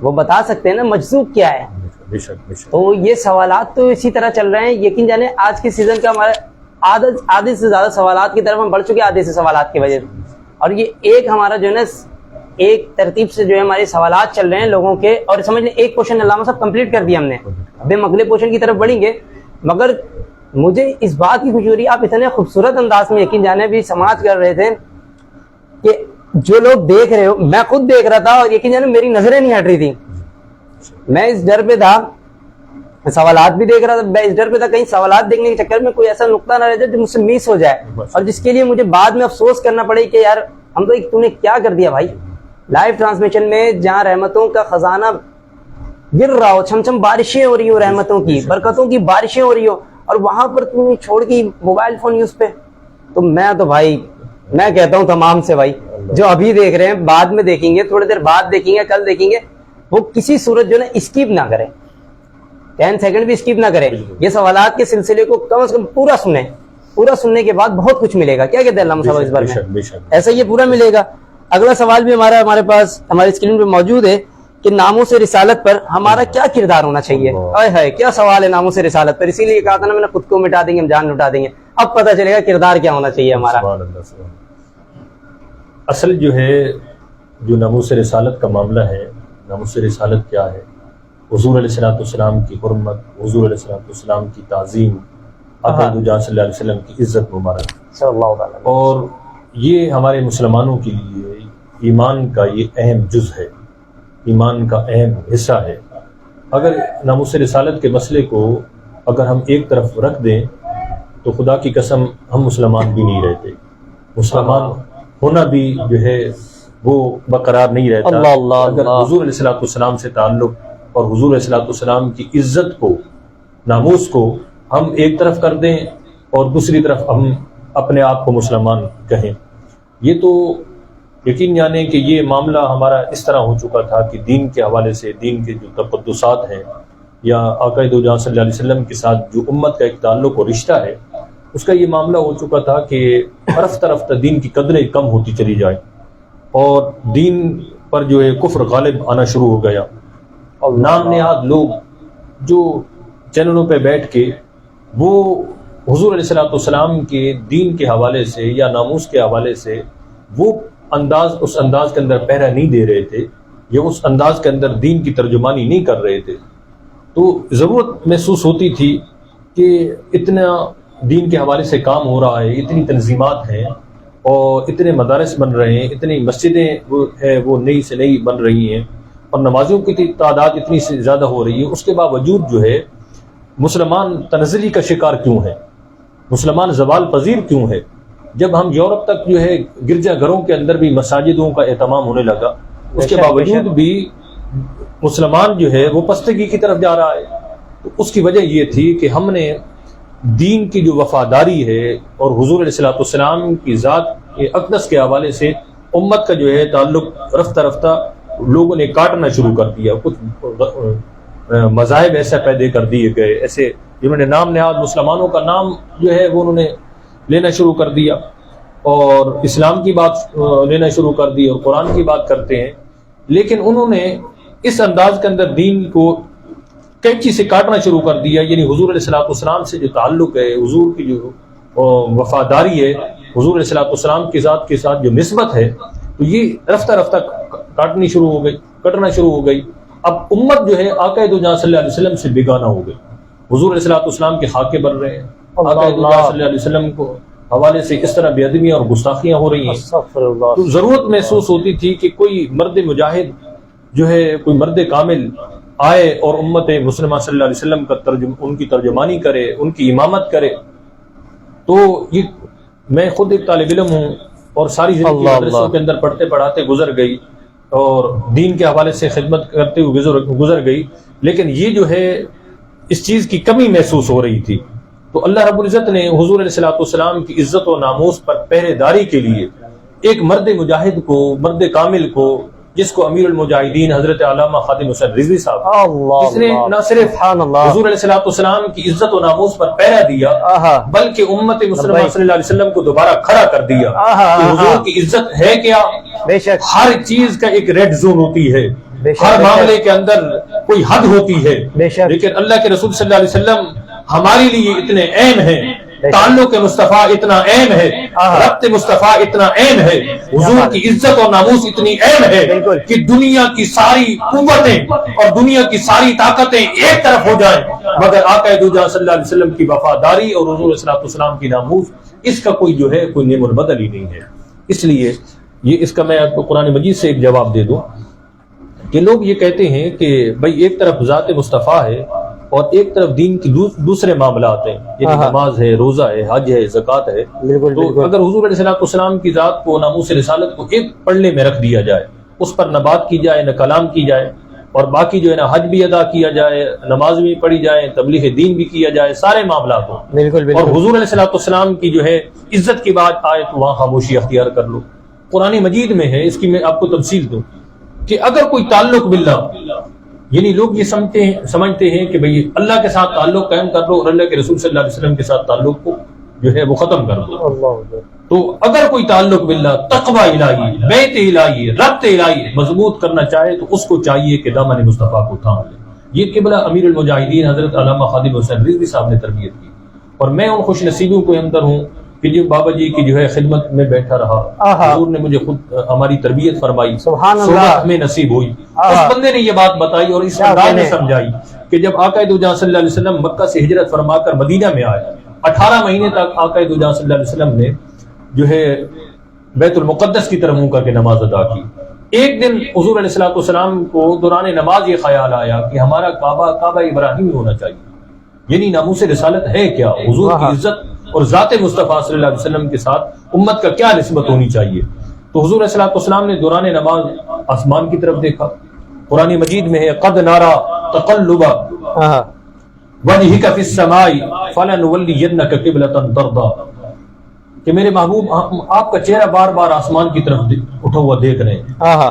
Speaker 1: وہ بتا سکتے ہیں نا، مجذوب کیا ہے۔ تو یہ سوالات تو اسی طرح چل رہے ہیں۔ یقین جانے آج کے سیزن کا ہمارا آدھے سے زیادہ سوالات کی طرف ہم بڑھ چکے، آدھے سے سوالات کی وجہ سے. اور یہ ایک ہمارا جو ہے نا ایک ترتیب سے جو ہے ہمارے سوالات چل رہے ہیں لوگوں کے، اور سمجھ لیں ایک کوشچن علامہ صاحب کمپلیٹ کر دیا ہم نے. اب ہم اگلے کوشچن کی طرف بڑھیں گے، مگر مجھے اس بات کی خوشی ہو رہی ہے آپ اتنے خوبصورت انداز میں یقین جانے بھی سماعت کر رہے تھے کہ جو لوگ دیکھ رہے ہو، میں خود دیکھ رہا تھا اور یقین جانے میری نظریں نہیں ہٹ رہی تھی. میں اس ڈر پہ تھا، سوالات بھی دیکھ رہا تھا، میں اس ڈر پہ تھا کہیں سوالات دیکھنے کے چکر میں کوئی ایسا نقطہ نہ رہ جائے جو مجھ سے مس ہو جائے، اور جس کے لیے مجھے بعد میں افسوس کرنا پڑے کہ یار ہم تو تو نے کیا کر دیا بھائی. لائیو ٹرانسمیشن میں جہاں رحمتوں کا خزانہ گر رہا ہو، چھم چھم بارشیں ہو رہی ہو، رحمتوں کی برکتوں کی بارشیں ہو رہی ہو، اور وہاں پر تم چھوڑ کے موبائل فون یوز پہ. تو میں تو بھای میں کہتا ہوں تمام سے بھائی جو ابھی دیکھ رہے ہیں، بعد میں دیکھیں گے، تھوڑی دیر بعد دیکھیں گے، کل دیکھیں گے، وہ کسی صورت جو ہے نا اسکیپ نہ کریں، 10 سیکنڈ بھی اسکیپ نہ کریں. یہ سوالات کے سلسلے کو کم از کم پورا سنیں، پورا سننے کے بعد بہت کچھ ملے گا. کیا کہتے ہیں علامہ صاحب اس بارے میں؟ ایسا یہ پورا ملے گا. اگلا سوال بھی ہمارے پاس ہماری اسکرین پہ موجود ہے کہ ناموس رسالت پر ہمارا کیا کردار ہونا چاہیے. کیا سوال ہے ناموس رسالت پر، اسی لیے کہا تھا نا میں نے خود کو مٹا دیں گے، ہم جان لٹا دیں گے. اب پتہ چلے گا کردار کیا ہونا چاہیے ہمارا.
Speaker 2: اصل جو ہے جو ناموس رسالت کا معاملہ ہے، ناموس رسالت کیا ہے؟ حضور علیہ الصلوۃ والسلام کی حرمت، حضور علیہ الصلوۃ والسلام کی تعظیم، آقا جان صلی اللہ علیہ وسلم کی عزت مبارک
Speaker 1: صلی اللہ علیہ.
Speaker 2: اور یہ ہمارے مسلمانوں کے لیے ایمان کا یہ اہم جز ہے، ایمان کا اہم حصہ ہے. اگر ناموس رسالت کے مسئلے کو اگر ہم ایک طرف رکھ دیں تو خدا کی قسم ہم مسلمان بھی نہیں رہتے، مسلمان ہونا بھی جو ہے وہ برقرار نہیں رہتا. اگر حضور علیہ الصلوۃ والسلام سے تعلق اور حضور علیہ الصلوۃ والسلام کی عزت کو، ناموس کو ہم ایک طرف کر دیں اور دوسری طرف ہم اپنے آپ کو مسلمان کہیں، یہ تو یقین جانیں کہ یہ معاملہ ہمارا اس طرح ہو چکا تھا کہ دین کے حوالے سے، دین کے جو تقدسات ہیں یا آقا دو جہاں صلی اللہ علیہ وسلم کے ساتھ جو امت کا ایک تعلق اور رشتہ ہے، اس کا یہ معاملہ ہو چکا تھا کہ رفتہ رفتہ دین کی قدریں کم ہوتی چلی جائیں اور دین پر جو ہے کفر غالب آنا شروع ہو گیا. اور نام نہاد لوگ جو چینلوں پہ بیٹھ کے وہ حضور علیہ الصلوۃ والسلام کے دین کے حوالے سے یا ناموس کے حوالے سے وہ اس انداز کے اندر پہرا نہیں دے رہے تھے یا اس انداز کے اندر دین کی ترجمانی نہیں کر رہے تھے، تو ضرورت محسوس ہوتی تھی کہ اتنا دین کے حوالے سے کام ہو رہا ہے، اتنی تنظیمات ہیں اور اتنے مدارس بن رہے ہیں، اتنی مسجدیں وہ نئی سے نئی بن رہی ہیں اور نمازیوں کی تعداد اتنی سے زیادہ ہو رہی ہے، اس کے باوجود جو ہے مسلمان تنزلی کا شکار کیوں ہے، مسلمان زوال پذیر کیوں ہے؟ جب ہم یورپ تک جو ہے گرجا گھروں کے اندر بھی مساجدوں کا اہتمام ہونے لگا، اس کے باوجود بھی مسلمان جو ہے وہ پستگی کی طرف جا رہا ہے. تو اس کی وجہ یہ تھی کہ ہم نے دین کی جو وفاداری ہے اور حضور علیہ الصلوۃ والسلام کی ذات اقدس کے حوالے سے امت کا جو ہے تعلق رفتہ رفتہ لوگوں نے کاٹنا شروع کر دیا. کچھ مذاہب ایسا پیدا کر دیے گئے، ایسے جنہوں نے نام نہاد مسلمانوں کا نام جو ہے وہ انہوں نے لینا شروع کر دیا اور اسلام کی بات لینا شروع کر دی اور قرآن کی بات کرتے ہیں، لیکن انہوں نے اس انداز کے اندر دین کو کینچی سے کاٹنا شروع کر دیا. یعنی حضور علیہ الصلوۃ والسلام سے جو تعلق ہے، حضور کی جو وفاداری ہے، حضور علیہ الصلوۃ والسلام کی ذات کے ساتھ جو نسبت ہے، تو یہ رفتہ رفتہ کٹنا شروع ہو گئی. اب امت جو ہے آقا دو جہاں صلی اللہ علیہ وسلم سے بیگانہ ہو گئی، حضور علیہ الصلوۃ والسلام کے خاکے بن رہے ہیں، آقا دو جہاں صلی اللہ علیہ وسلم کو حوالے سے اس طرح بے ادبیاں اور گستاخیاں ہو رہی ہیں. تو ضرورت محسوس ہوتی تھی کہ کوئی مرد مجاہد جو ہے، کوئی مرد کامل آئے اور امت مسلمہ صلی اللہ علیہ وسلم کا ان کی ترجمانی کرے، ان کی امامت کرے. تو یہ میں خود ایک طالب علم ہوں اور ساری زندگی مدرسوں کے اندر پڑھتے پڑھاتے گزر گئی اور دین کے حوالے سے خدمت کرتے ہوئے گزر گئی، لیکن یہ جو ہے اس چیز کی کمی محسوس ہو رہی تھی. تو اللہ رب العزت نے حضور علیہ الصلوۃ والسلام کی عزت و ناموس پر پہرے داری کے لیے ایک مرد مجاہد کو، مرد کامل کو، جس کو امیر المجاہدین حضرت علامہ خادم حسین رضوی صاحب، جس نے نہ صرف حضور علیہ الصلوۃ والسلام کی عزت و ناموس پر پہرا دیا بلکہ امت مسلمہ صلی اللہ علیہ وسلم کو دوبارہ کھڑا کر دیا کہ حضور کی عزت ہے کیا. ہر چیز کا ایک ریڈ زون ہوتی ہے، ہر معاملے کے اندر کوئی حد ہوتی ہے، لیکن اللہ کے رسول صلی اللہ علیہ وسلم ہمارے لیے اتنے اہم ہیں، تعلق مصطفیٰ اتنا اہم ہے، ربط مصطفیٰ اتنا اہم ہے، حضور کی عزت اور ناموس اتنی اہم ہے کہ دنیا کی ساری قوتیں اور دنیا کی ساری طاقتیں ایک طرف ہو جائیں مگر آقا دو جہاں صلی اللہ علیہ وسلم کی وفاداری اور حضور صلی اللہ علیہ وسلم کی ناموس، اس کا کوئی جو ہے کوئی نعم البدل ہی نہیں ہے۔ اس لیے یہ اس کا میں آپ کو قرآن مجید سے ایک جواب دے دوں کہ لوگ یہ کہتے ہیں کہ بھئی ایک طرف ذات مصطفیٰ ہے اور ایک طرف دین کی دوسرے معاملات ہیں، یعنی نماز ہے، روزہ ہے، حج ہے، زکوٰۃ ہے۔ تو اگر حضور علیہ السلام کی ذات کو، ناموس رسالت کو ایک پلڑے میں رکھ دیا جائے، اس پر نہ بات کی جائے نہ کلام کی جائے، اور باقی جو ہے نا حج بھی ادا کیا جائے، نماز بھی پڑھی جائے، تبلیغ دین بھی کیا جائے، سارے معاملات ہوں، اور حضور علیہ السلام کی جو ہے عزت کی بات آئے تو وہاں خاموشی اختیار کر لو۔ قرآن مجید میں ہے، اس کی میں آپ کو تفصیل دوں کہ اگر کوئی تعلق باللہ، یعنی لوگ یہ سمجھتے ہیں کہ بھئی اللہ کے ساتھ تعلق قائم کر لو اور اللہ کے رسول صلی اللہ علیہ وسلم کے ساتھ تعلق کو جو ہے وہ ختم کر دو، تو اگر کوئی تعلق باللہ، تقوی الہی، بیت الہی، ربط الہی مضبوط کرنا چاہے تو اس کو چاہیے کہ دامن مصطفیٰ کو تھام لے۔ یہ قبلہ امیر المجاہدین حضرت علامہ خادم حسین رضوی صاحب نے تربیت کی، اور میں ان خوش نصیبوں کو اندر ہوں کہ جو بابا جی کی جو ہے خدمت میں بیٹھا رہا، حضور نے مجھے خود ہماری تربیت فرمائی، صحبت میں نصیب ہوئی، اس بندے نے یہ بات بتائی اور اس انداز میں سمجھائی کہ جب آقا دو جہاں صلی اللہ علیہ وسلم مکہ سے ہجرت فرما کر مدینہ میں آئے، 18 مہینے تک آقا دو جہاں صلی اللہ علیہ وسلم نے جو ہے بیت المقدس کی طرف منہ کر کے نماز ادا کی۔ ایک دن حضور علیہ السلام کو دوران نماز یہ خیال آیا کہ ہمارا کعبہ ابراہیمی ہونا چاہیے، یعنی ناموس رسالت ہے کیا، حضور کی عزت اور ذات مصطفیٰ صلی اللہ علیہ وسلم کے ساتھ امت کا کیا نسبت ہونی چاہیے۔ تو حضور علیہ السلام نے دوران نماز آسمان کی طرف دیکھا، قرآن مجید میں ہے قد نارا تقلب وجہک فی السماء فلنولینک قبلۃ ترضیٰ، کہ میرے محبوب آپ کا چہرہ بار بار آسمان کی طرف اٹھا ہوا دیکھ رہے ہیں،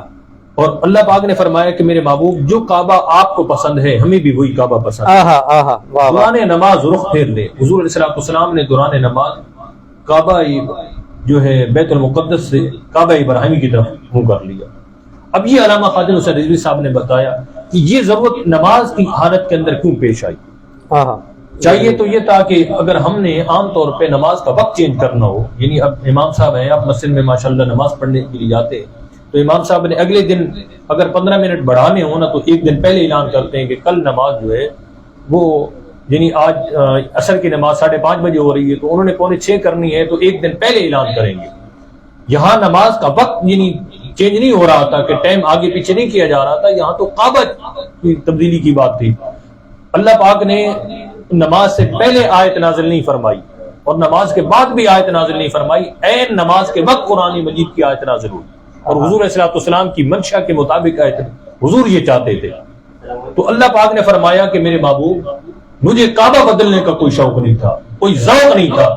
Speaker 2: اور اللہ پاک نے فرمایا کہ میرے محبوب جو کعبہ آپ کو پسند ہے ہمیں بھی وہی کعبہ پسند ہے، دوران نماز رخ پھیر لے۔ حضور علیہ السلام نے دوران نماز کعبہ جو ہے بیت المقدس سے کعبہ ابراہیمی کی طرف منہ کر لیا۔ اب یہ علامہ خادم حسین رضوی صاحب نے بتایا کہ یہ ضرورت نماز کی حالت کے اندر کیوں پیش آئی۔ چاہیے تو یہ تھا کہ اگر ہم نے عام طور پہ نماز کا وقت چینج کرنا ہو، یعنی اب امام صاحب ہیں، آپ مسجد میں ماشاءاللہ نماز پڑھنے کے لیے جاتے ہیں، تو امام صاحب نے اگلے دن اگر 15 منٹ بڑھانے ہو نا تو ایک دن پہلے اعلان کرتے ہیں کہ کل نماز جو ہے وہ، یعنی آج عصر کی نماز 5:30 بجے ہو رہی ہے تو انہوں نے 5:45 کرنی ہے تو ایک دن پہلے اعلان کریں گے۔ یہاں نماز کا وقت یعنی چینج نہیں ہو رہا تھا کہ ٹائم آگے پیچھے نہیں کیا جا رہا تھا، یہاں تو کعبہ کی تبدیلی کی بات تھی۔ اللہ پاک نے نماز سے پہلے آیت نازل نہیں فرمائی اور نماز کے بعد بھی آیت نازل نہیں فرمائی، عین نماز کے وقت قرآن مجید کی آیت نازل ہوئی، اور حضور علیہ السلام کی منشا کے مطابق آیت، حضور یہ چاہتے تھے۔ تو اللہ پاک نے فرمایا کہ میرے محبوب مجھے کعبہ بدلنے کا کوئی شوق نہیں تھا، کوئی ذوق نہیں تھا،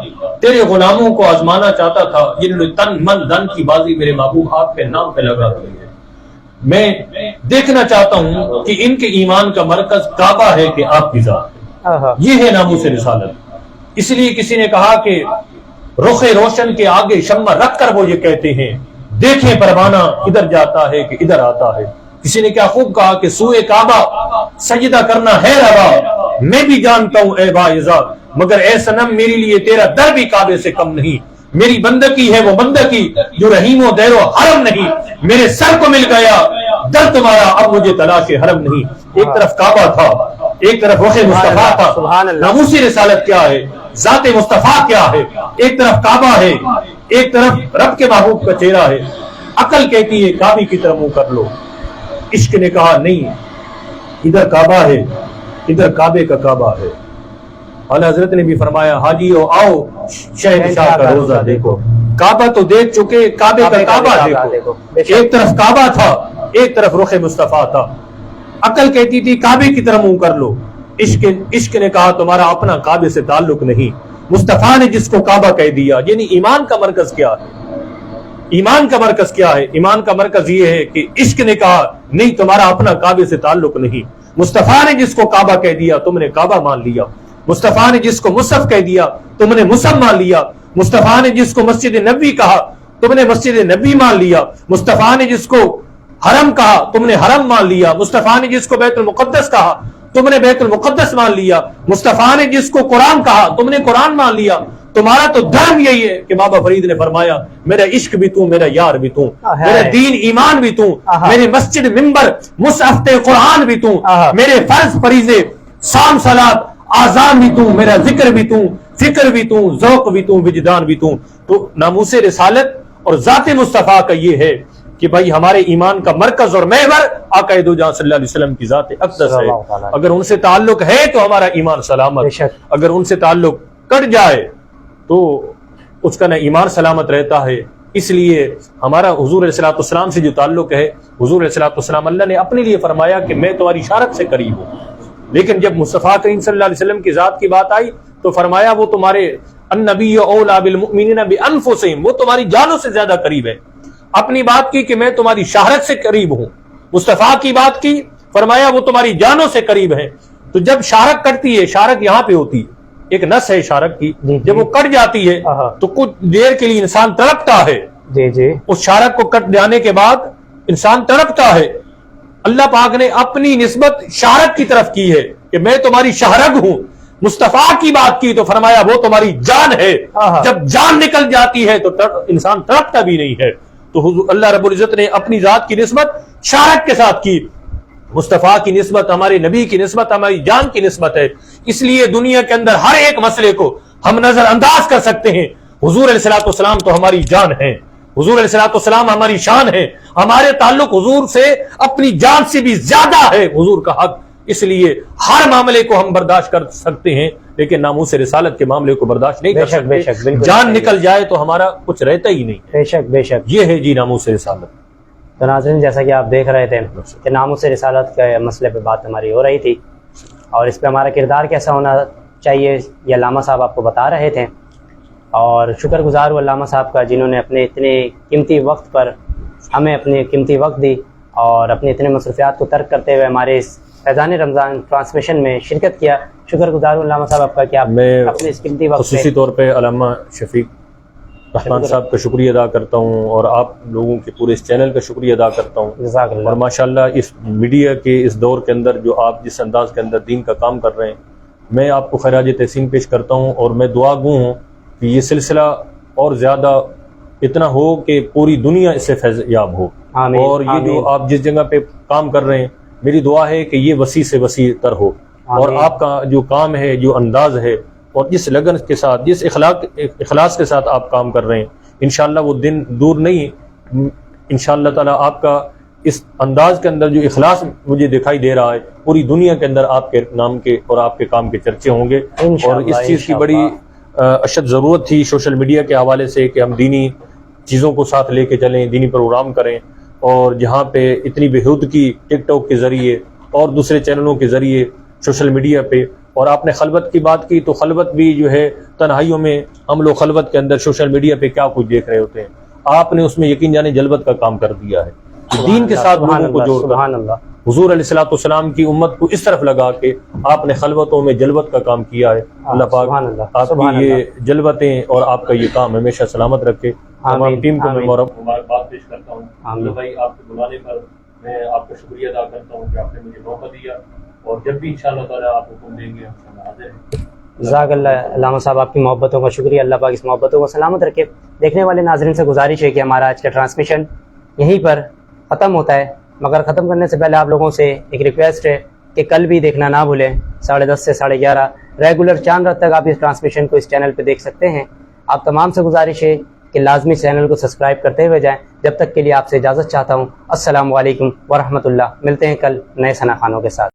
Speaker 2: تیرے غلاموں کو آزمانا چاہتا تھا، جنہوں نے تن من دھن کی بازی میرے محبوب آپ کے نام پہ لگا رہی ہے۔ میں دیکھنا چاہتا ہوں کہ ان کے ایمان کا مرکز کعبہ ہے کہ آپ کی ذات، یہ ہے ناموس رسالت۔ اس لیے کسی نے کہا کہ رخ روشن کے آگے شمع رکھ کر وہ یہ کہتے ہیں دیکھیں پروانہ ادھر جاتا ہے کہ ادھر آتا ہے۔ کسی نے کیا خوب کہا کہ سوئے کعبہ سجدہ کرنا ہے روا، میں بھی جانتا ہوں اے باعزہ، مگر اے صنم میرے لیے تیرا در بھی کعبے سے کم نہیں، میری بندگی ہے وہ بندگی جو رحیم و دیر و حرم نہیں، میرے سر کو مل گیا در تمہارا اب مجھے تلاش حرم نہیں۔ ایک طرف کعبہ تھا، ایک طرف رخ مصطفیٰ تھا، ناموس رسالت کیا ہے، ذات مصطفیٰ کیا ہے، ایک طرف کعبہ ہے، ایک طرف رب کے محبوب کا چہرہ ہے۔ عقل کہتی ہے کعبے کی طرف منہ کر لو، عشق نے کہا نہیں، ادھر کعبہ ہے، ادھر کعبے کا کعبہ ہے۔ اعلیٰ حضرت نے بھی فرمایا حاجیو آؤ شہنشاہ کا روزہ دیکھو، کعبہ تو دیکھ چکے، کعبے کا کعبہ دیکھو۔ ایک طرف کعبہ تھا، ایک طرف رخ مصطفیٰ تھا۔ عقل کہتی تھی کعبے کی طرف منہ کر لو، عشق نے کہا تمہارا اپنا کعبے سے تعلق نہیں۔ مصطفیٰ نے جس کو کعبہ کہہ دیا، یعنی ایمان کا مرکز کیا ہے، ایمان کا مرکز کیا ہے؟ ایمان کا مرکز یہ ہے کہ عشق نے کہا نہیں تمہارا اپنا کعبے سے تعلق نہیں۔ مصطفیٰ نے جس کو کعبہ کہہ دیا تم نے کعبہ مان لیا، مصطفیٰ نے جس کو مصحف کہہ دیا تم نے مصحف مان لیا، مصطفیٰ نے جس کو مسجد نبوی کہا تم نے مسجد نبوی مان لیا، مصطفیٰ نے جس کو حرم کہا تم نے حرم مان لیا، مصطفیٰ نے جس کو بیت المقدس کہا تم نے بیت المقدس مان لیا، مصطفیٰ نے جس کو قرآن کہا تم نے قرآن مان لیا۔ تمہارا تو دھرم یہی ہے کہ بابا فرید نے فرمایا میرا عشق بھی تو، میرا یار بھی تو، میرا دین ایمان بھی تو، میری مسجد ممبر مصحف قرآن بھی تو، میرے فرض فریضے سام صلات آزان بھی تو، میرا ذکر بھی تو، فکر بھی تو، ذوق بھی تو، وجدان بھی تو ناموس رسالت اور ذات مصطفیٰ کا یہ ہے کہ بھائی ہمارے ایمان کا مرکز اور محور آقا دو جہاں صلی اللہ علیہ وسلم کی ذات اقدس ہے. اگر ان سے تعلق ہے تو ہمارا ایمان سلامت، اگر ان سے تعلق کٹ جائے تو اس کا نہ ایمان سلامت رہتا ہے. اس لیے ہمارا حضور علیہ السلام سے جو تعلق ہے، حضور علیہ السلام اللہ نے اپنے لیے فرمایا کہ میں تمہاری اشارت سے قریب ہوں، لیکن جب مصطفیٰ کریم صلی اللہ علیہ وسلم کی ذات کی بات آئی تو فرمایا وہ تمہارے النبی اولی بالمؤمنین بانفسہم، وہ تمہاری جانوں سے زیادہ قریب ہے. اپنی بات کی کہ میں تمہاری شہرت سے قریب ہوں، مصطفیٰ کی بات کی فرمایا وہ تمہاری جانوں سے قریب ہے. تو جب شارک کٹتی ہے، شارک یہاں پہ ہوتی ہے، ایک نس ہے شارک کی، جب وہ کٹ جاتی ہے تو کچھ دیر کے لیے انسان تڑپتا ہے. اس شارک کو کٹ جانے کے بعد انسان تڑپتا ہے. اللہ پاک نے اپنی نسبت شارک کی طرف کی ہے کہ میں تمہاری شہرگ ہوں. مصطفیٰ کی بات کی تو فرمایا وہ تمہاری جان ہے. جب جان نکل جاتی ہے تو انسان تڑپتا بھی نہیں ہے. تو حضور اللہ رب العزت نے اپنی ذات کی نسبت شارک کے ساتھ کی. مصطفیٰ کی نسبت ہمارے نبی کی نسبت ہماری جان کی نسبت ہے. اس لیے دنیا کے اندر ہر ایک مسئلے کو ہم نظر انداز کر سکتے ہیں. حضور علیہ السلام تو ہماری جان ہے، حضور علیہ السلام ہماری شان ہے. ہمارے تعلق حضور سے اپنی جان سے بھی زیادہ ہے حضور کا حق. اس لیے ہر معاملے کو ہم برداشت کر سکتے ہیں لیکن ناموس رسالت کے معاملے کو برداشت نہیں کر سکتے. جان نکل جائے تو ہمارا کچھ رہتا ہی نہیں.
Speaker 1: بے شک بے شک
Speaker 2: یہ ہے جی ناموس رسالت.
Speaker 1: تو ناظرین جیسا کہ آپ دیکھ رہے تھے کہ ناموس رسالت کے مسئلے پہ بات ہماری ہو رہی تھی اور اس پہ ہمارا کردار کیسا ہونا چاہیے یہ علامہ صاحب آپ کو بتا رہے تھے. اور شکر گزار ہوں علامہ صاحب کا جنہوں نے اپنے اتنے قیمتی وقت پر ہمیں اپنے قیمتی وقت دی اور اپنے اتنے مصروفیات کو ترک کرتے ہوئے ہمارے اس فیضان رمضان ٹرانسمیشن میں شرکت کیا. شکر گزار ہوں علامہ صاحب آپ کا کہ آپ اپنے اس قیمتی وقت
Speaker 2: خصوصی طور پہ علامہ شفیق رحمان صاحب کا شکریہ ادا کرتا ہوں اور آپ لوگوں کے پورے اس چینل کا شکریہ ادا کرتا ہوں.
Speaker 1: جزاک اللہ.
Speaker 2: اور ماشاءاللہ اس میڈیا کے اس دور کے اندر جو آپ جس انداز کے اندر دین کا کام کر رہے ہیں میں آپ کو خراج تحسین پیش کرتا ہوں اور میں دعا گو ہوں کہ یہ سلسلہ اور زیادہ اتنا ہو کہ پوری دنیا اس سے فیض یاب ہو. اور یہ جو آپ جس جگہ پہ کام کر رہے ہیں میری دعا ہے کہ یہ وسیع سے وسیع تر ہو اور آپ کا جو کام ہے جو انداز ہے اور جس لگن کے ساتھ جس اخلاص کے ساتھ آپ کام کر رہے ہیں انشاءاللہ وہ دن دور نہیں. انشاءاللہ تعالی آپ کا اس انداز کے اندر جو اخلاص مجھے دکھائی دے رہا ہے پوری دنیا کے اندر آپ کے نام کے اور آپ کے کام کے چرچے ہوں گے. اور اس چیز کی بڑی اشد ضرورت تھی سوشل میڈیا کے حوالے سے کہ ہم دینی چیزوں کو ساتھ لے کے چلیں، دینی پروگرام کریں. اور جہاں پہ اتنی بےحود کی ٹک ٹاک کے ذریعے اور دوسرے چینلوں کے ذریعے سوشل میڈیا پہ، اور آپ نے خلوت کی بات کی تو خلوت بھی جو ہے تنہائیوں میں ہم لوگ خلوت کے اندر سوشل میڈیا پہ کیا کچھ دیکھ رہے ہوتے ہیں. آپ نے اس میں یقین جانے جلوت کا کام کر دیا ہے. دین کے ساتھ لوگوں کو جوڑ کر حضور علیہ السلام کی امت کو اس طرف لگا کے آپ نے خلوتوں میں جلوت کا کام کیا ہے. اللہ پاک آپ کی یہ جلوتیں اور آپ کا یہ کام ہمیشہ سلامت رکھے. تمام ٹیم کو میں مبارکباد پیش کرتا ہوں. اللہ بھائی آپ کے بلانے پر میں آپ کا شکریہ ادا کرتا ہوں کہ آپ نے مجھے موقع دیا اور جب بھی انشاءاللہ تعالی آپ حکم دیں گے ہم حاضر ہیں.
Speaker 1: جزاک اللہ علامہ صاحب آپ کی محبتوں کا شکریہ. اللہ پاک اس محبتوں کو سلامت رکھے. دیکھنے والے ناظرین سے گزارش ہے کہ ہمارا آج کا ٹرانسمیشن یہیں پر ختم ہوتا ہے، مگر ختم کرنے سے پہلے آپ لوگوں سے ایک ریکویسٹ ہے کہ کل بھی دیکھنا نہ بھولیں 10:30 سے 11:30 ریگولر چاند رات تک آپ اس ٹرانسمیشن کو اس چینل پہ دیکھ سکتے ہیں. آپ تمام سے گزارش ہے کہ لازمی چینل کو سبسکرائب کرتے ہوئے جائیں. جب تک کے لیے آپ سے اجازت چاہتا ہوں. السلام علیکم ورحمۃ اللہ. ملتے ہیں کل نئے ثنا خانوں کے ساتھ.